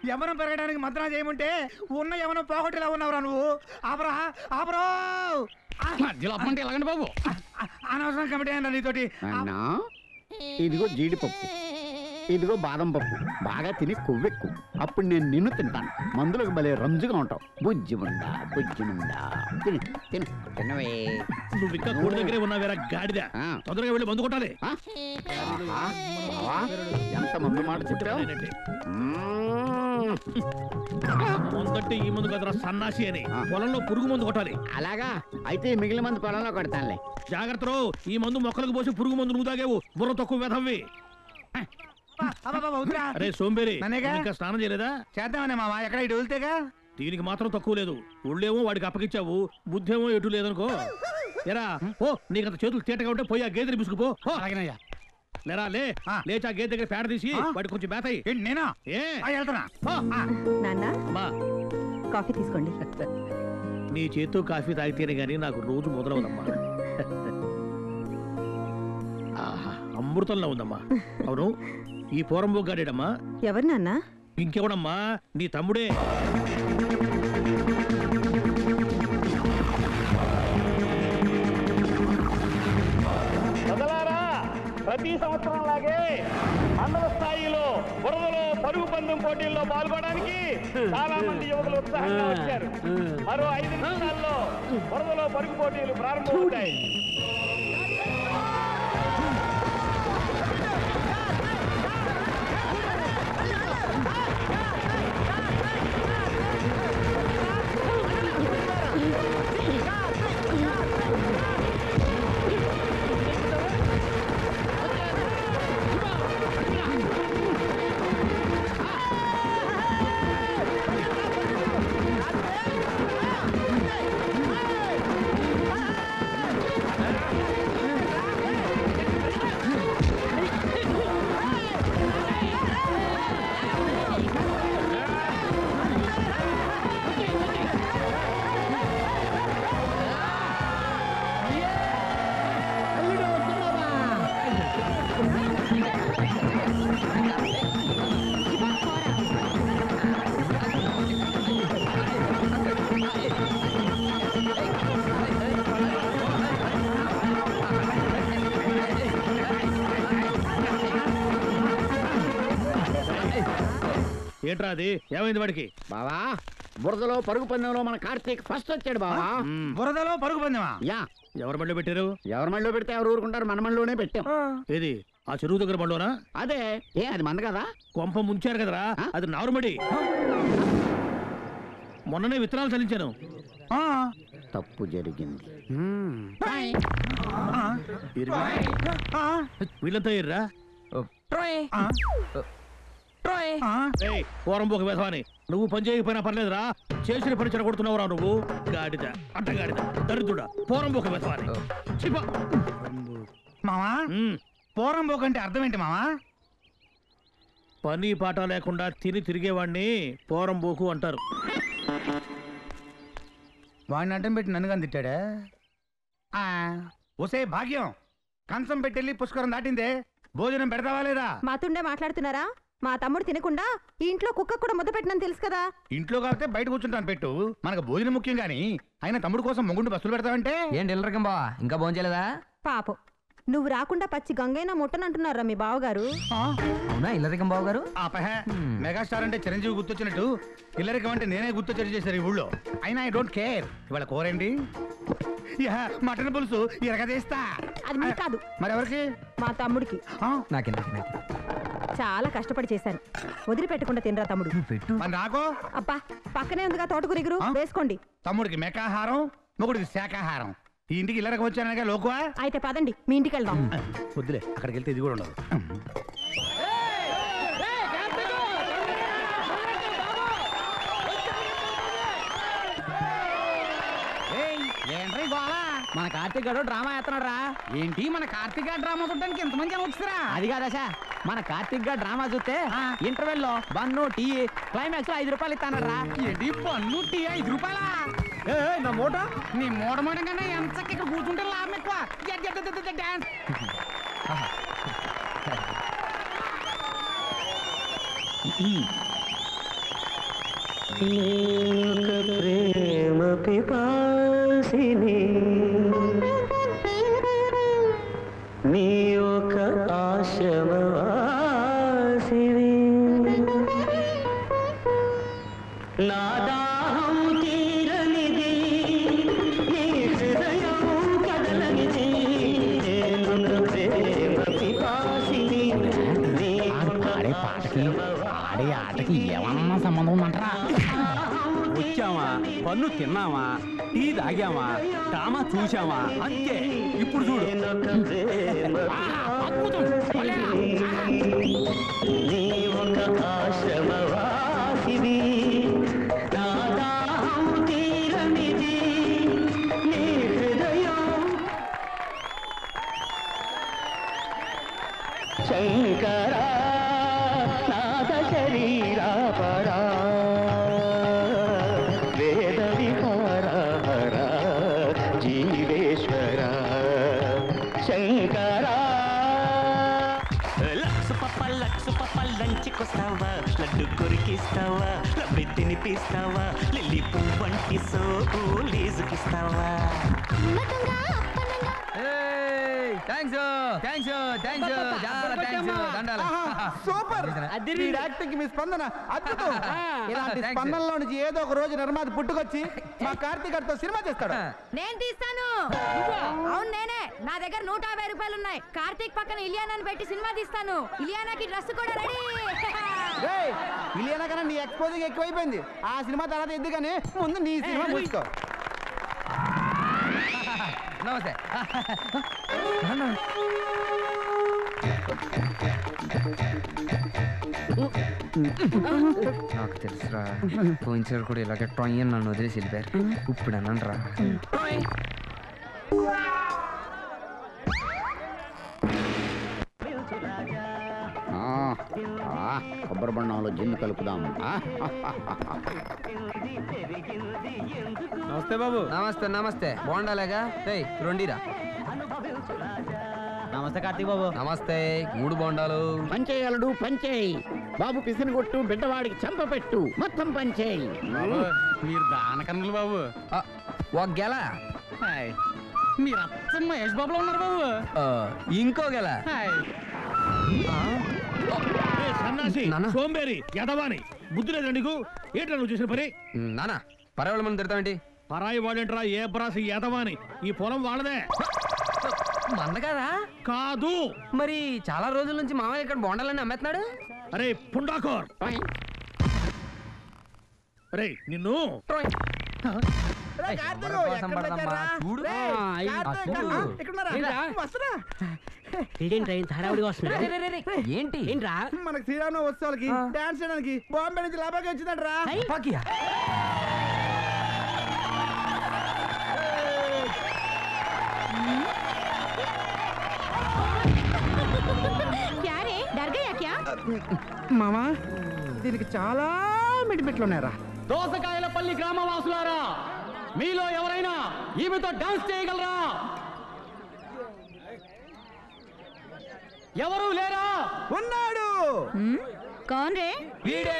యవనం పెరగడానికి మంత్రం చేయమంటే ఉన్న యవనం పోగొట్టేలా ఉన్నావురా నువ్వు. ఆపరా ఆపరా బాబు అనవసరం కమిటీ అయినా నీతోటి. ఇదిగో జీడిపప్పు, ఇదిగో బాదం పప్పు, బాగా తిని కొవ్వెక్కు, అప్పుడు నేను నిన్ను తింటాను. మందులకు భలే రంజుగా ఉంటావు. బుజ్జిముండా బుజ్జిముండా తిని తిను తినవే. నువ్వు ఇంకా కోడి దగ్గరే ఉన్నావేరా గాడిద. తొందరగా వెళ్ళి మందు కొట్టాలి. ఎంత మందు మాట చెప్పావు. ముందంటే ఈ మందు కదరా సన్నాసి అని. పొలంలో పురుగు మందు కొట్టాలి. అలాగా అయితే మిగిలిన మందు పొలంలో కొడతానులే. జాగ్రత్తలో ఈ మందు మొక్కలకు పోసి పురుగు మందు నువ్వు తాగేవు. బుర్ర తక్కువ వెధవ్వి. అరే సోంబేరి, ఇంకా స్నానం చేయలేదా? చేద్దామనే మామ, ఎక్కడ ఇటు వెళ్తేగా. దీనికి మాత్రం తక్కువ లేదు. ఒళ్ళేమో వాడికి అప్పగిచ్చావు, బుద్ధేమో ఎటు లేదనుకో. ఎరా ఓ, నీకంత చేతులు తేటగా ఉంటే పోయి ఆ గేదెని బిసుకుపో. లేరా లేచి ఆ గేదె దగ్గర పేడ తీసి వాడికి కొంచెం మేతాయి. నేనా కాఫీ తీసుకోండి. నీ చేత్తో కాఫీ తాగితేనే గానీ నాకు రోజు మొదలవుదమ్మా. ఆహా, అమృతంలో ఉందమ్మా. అవును, ఈ పోరంబో గాడేడమ్మా? ఎవరు నాన్న? ఇంకెవడమ్మా, నీ తమ్ముడే. ప్రతి సంవత్సరం లాగే మండల స్థాయిలో బురదలో పరుగు పందెం పోటీల్లో పాల్గొనడానికి చాలా మంది యువకులు ఉత్సాహంగా వచ్చారు. మరో 5 నిమిషాల్లో బురదలో పరుగు పోటీలు ప్రారంభమవుతాయి. ఏంట్రా అది? ఏమైంది వాడికి? బావా, బురదలో పరుగు పందెంలో మన కార్తీక్ ఫస్ట్ వచ్చాడు బావా. బురదలో పరుగు పందెమా? యా. ఎవరి మళ్ళీ పెట్టారు? ఎవరి మళ్ళీ పెడితే ఎవరు ఊరుకుంటారు, మన మళ్ళీలోనే పెట్టాం. ఏది ఆ చెరువు దగ్గర మళ్ళోనా? అదే. ఏ అది మంద కదా? కొంప ముంచారు కదరా, అది నారుమడి. మొన్ననే విత్తనాలు చల్లించాను. తప్పు జరిగింది. వీళ్ళంతా ఎర్రా పోరంబోక వేధవాని. నువ్వు పని చేయకపోయినా పర్లేదురా, చేసిన పని చెడగొడుతున్నావురా నువ్వు. గాడిద, అడ్డగాడిద, దరిద్రుడా, పోరంబోక వేధవాని. మామా, పోరంబోక అంటే అర్థం ఏంటి మామా? పని పాట లేకుండా తిని తిరిగేవాడిని పోరంబోకు అంటారు. వాడిని అడ్డం పెట్టి నన్ను కానీ తిట్టాడా? ఒసే భాగ్యం, కంచం పెట్టెళ్ళి పుష్కరం దాటిందే, భోజనం పెడతావా లేదా? మాతుండే మాట్లాడుతున్నారా? మా తమ్ముడు తినకుండా ఈ ఇంట్లో కుక్క కూడా ముద్ద పెట్టినని తెలుసు కదా. ఇంట్లో కాబట్టి బయట కూర్చుంటాను పెట్టు, మనకు భోజనం ముఖ్యం గాని అయినా తమ్ముడు కోసం మొగుండు బస్సులు పెడతావంటే ఏంటి ఎల్లరకం బావా ఇంకా భోంచేయలేదా? పాపం నువ్వు రాకుండా పచ్చి గంగైనా ముట్టనంటున్నారా మీ బావగారు? అవునా ఇల్లరకం బావ గారు? మెగాస్టార్ అంటే చిరంజీవి గుర్తొచ్చినట్టు ఇల్లరికం అంటే నేనే గుర్తొచ్చేది చేశారు ఈ ఊళ్ళో. అయినా ఐ డోంట్ కేర్. ఇవాళ కూరండి మటన్ పులుసు ఇరగదీస్తా. అది మీ కాదు, మరెవరికి? మా తమ్ముడికి. నాకే చాలా కష్టపడి చేశాను, వదిలిపెట్టకుండా తినరా తమ్ముడు. పెట్టు. మరి నాకు? అబ్బా పక్కనే ఉందిగా తోటకూర ఇగురు, వేసుకోండి. తమ్ముడికి మెకాహారం, మొగుడికి శాకాహారం. ఈ ఇంటికి ఇల్లరికి వచ్చానగా లోకువా. అయితే పదండి మీ ఇంటికి వెళ్దాం. వద్దులే, అక్కడికి వెళ్తే ఇది కూడా ఉండదు. మన కార్తీక్ గడు డ్రామా వేస్తున్నాడు రా. ఏంటి మన కార్తీక్ గారు డ్రామా చూడడానికి ఎంతమంది వచ్చారా? అది కాదా మన కార్తీక్ గారు డ్రామా చూస్తే ఇంటర్వెల్ లో బన్ను టీ క్లైమాక్స్ లో 5 రూపాయలు ఇస్తానడు రా. ఏంటి బన్ను టీ 5 రూపాయలా? నా మూట నీ మూట మూడం కన్నా ఎంత ఇక్కడ కూర్చుంటే లాభం ఎక్కువ. డాన్స్ ప్రేమ పిపాసిని నీ ఒక ఆశ్రమవాసిని నా దాహం తీరనిది నీ హృదయం కదలనిది నేను ప్రేమ పిపాసిని నీ ఆడే పాటకి ఆడే ఆటకి ఏమన్నా సంబంధం ఉందంటారా? వచ్చామా, పన్ను తిన్నామా, టీ తాగామా, డ్రామా చూసామా, అంతే. ఇప్పుడు చూడు నీ ఒక ఆశ్రమవాసివి నా దాహం తీరనిది నీ హృదయం శంకరా నాద శరీరా పరా వేద విహార జీవేశ్వర శంకరా లక్సు పప్ప లంచుకొస్తావా, లడ్డు కొరికిస్తావా, లబ్బి తినిపిస్తావా, లిల్లీ పువ్వంటి సోపు లీజుకిస్తావా. సూపర్. యాక్టింగ్ మీ స్పందన అద్భుతం. ఇలాంటి స్పందనలో నుంచి ఏదో ఒక రోజు నిర్మాత పుట్టుకొచ్చి మా కార్తీక్ గారితో సినిమా చేస్తాడు. నేను తీస్తాను. అవును నేనే. నా దగ్గర 150 రూపాయలు ఉన్నాయి. కార్తీక్ పక్కన ఇలియానాని పెట్టి సినిమా తీస్తాను. ఇలియానాకి డ్రెస్ కూడా రెడీ. ఇలియానా కన్నా నీ ఎక్స్పోజింగ్ ఎక్కువైపోయింది. ఆ సినిమా తర్వాత ఎందుకని ముందు నీ సినిమా చూసుకో. నమస్తే. నాకు తెలుసురా, పోయినసారి కూడా ఇలాగే ట్రాయ్ అని నన్ను వదిలేసి వెళ్ళిపోయారు. ఇప్పుడు అన్నాను రా. కొబ్బరి బండంలో జిన్ను కలుపుదాం. నమస్తే బాబు. నమస్తే నమస్తే. బాగుండాలేగా రెండిరా. నమస్తే కార్తీక్ బాబు. నమస్తే. 3 బోండాలు. పంచేయాలడు పంచేయి బాబు. పిసిని కొట్టు, బిడ్డవాడికి చెంప పెట్టు, మొత్తం పంచేయి. మీరు దానకన్నులు బాబు. ఒక గెల. మీరు అచ్చం మహేష్ బాబులో ఉన్నారు బాబు. ఇంకో గెల. సన్నాసి సోంబేరి యదవాని బుద్ధి లేదా నీకు? ఏంట్రా నువ్వు చేసిన పని? నానా పరాయి మనం తిడతామేంటి? పరాయి వాడేంట్రా? ఏ బ్రాసి యదవాని? ఈ పొలం వాళ్ళదే. మంద కదా? కాదు. మరి చాలా రోజుల నుంచి మామయ్య ఇక్కడ బోండాలని అమ్మేస్తున్నాడు. అరే పుండాకోర్, అరే నిన్ను ఏంటి మనకి శ్రీరామ ఉత్సవాలకి డాన్స్ చేయడానికి బాంబే నుంచి లాభాగా వచ్చిందంటరా. మామా దీనికి చాలా మిడిమిట్లు ఉన్నాయరా. దోసకాయలపల్లి గ్రామవాసులారా, మీలో ఎవరైనా ఈమెతో డాన్స్ చేయగలరా? ఎవరు లేరా? ఉన్నాడు. కౌన్ రే? వీడే.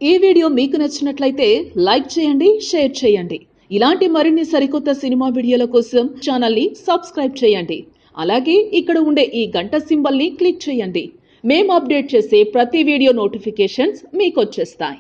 ఈ వీడియో మీకు నచ్చినట్లయితే లైక్ చేయండి, షేర్ చేయండి. ఇలాంటి మరిన్ని సరికొత్త సినిమా వీడియోల కోసం ఛానల్ని సబ్స్క్రైబ్ చేయండి. అలాగే ఇక్కడ ఉండే ఈ గంట సింబల్ని క్లిక్ చేయండి. మేము అప్డేట్ చేసే ప్రతి వీడియో నోటిఫికేషన్స్ మీకు వచ్చేస్తాయి.